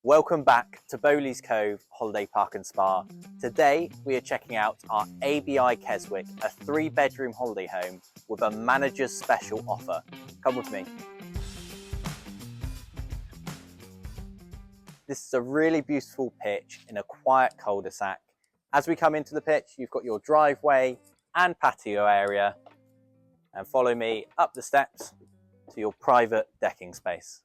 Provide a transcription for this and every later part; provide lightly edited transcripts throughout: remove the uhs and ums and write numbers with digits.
Welcome back to Bowleaze Cove Holiday Park and Spa. Today we are checking out our ABI Keswick, a 3-bedroom holiday home with a manager's special offer. Come with me. This is a really beautiful pitch in a quiet cul-de-sac. As we come into the pitch, you've got your driveway and patio area, and follow me up the steps to your private decking space.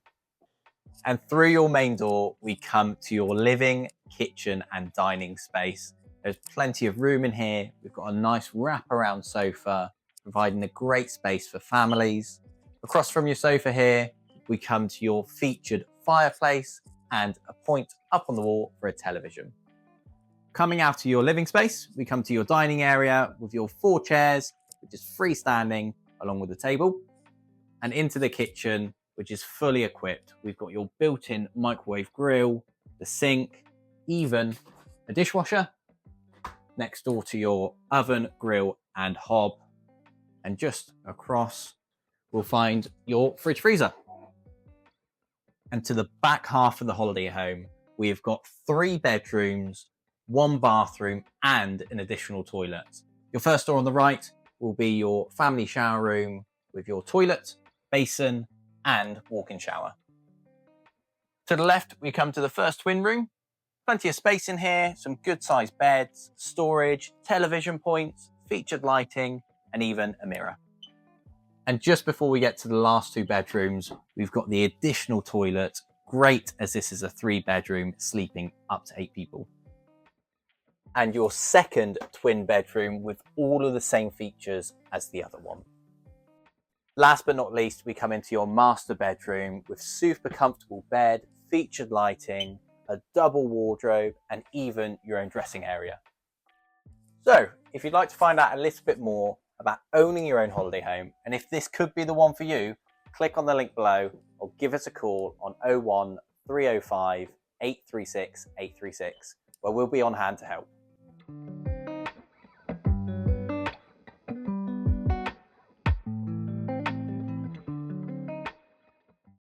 And through your main door, we come to your living, kitchen and dining space. There's plenty of room in here. We've got a nice wraparound sofa, providing a great space for families. Across from your sofa here, we come to your featured fireplace and a point up on the wall for a television. Coming out to your living space, we come to your dining area with your 4 chairs, which is freestanding along with the table, and into the kitchen, which is fully equipped. We've got your built-in microwave grill, the sink, even a dishwasher next door to your oven, grill and hob. And just across, we'll find your fridge freezer. And to the back half of the holiday home, we've got 3 bedrooms, 1 bathroom and an additional toilet. Your first door on the right will be your family shower room with your toilet, basin and walk-in shower. To the left, we come to the first twin room. Plenty of space in here, some good sized beds, storage, television points, featured lighting, and even a mirror. And just before we get to the last 2 bedrooms, we've got the additional toilet, great as this is a 3-bedroom sleeping up to 8 people. And your second twin bedroom with all of the same features as the other one. Last but not least, we come into your master bedroom with super comfortable bed, featured lighting, a double wardrobe, and even your own dressing area. So, if you'd like to find out a little bit more about owning your own holiday home, and if this could be the one for you, click on the link below or give us a call on 01 305 836 836, where we'll be on hand to help.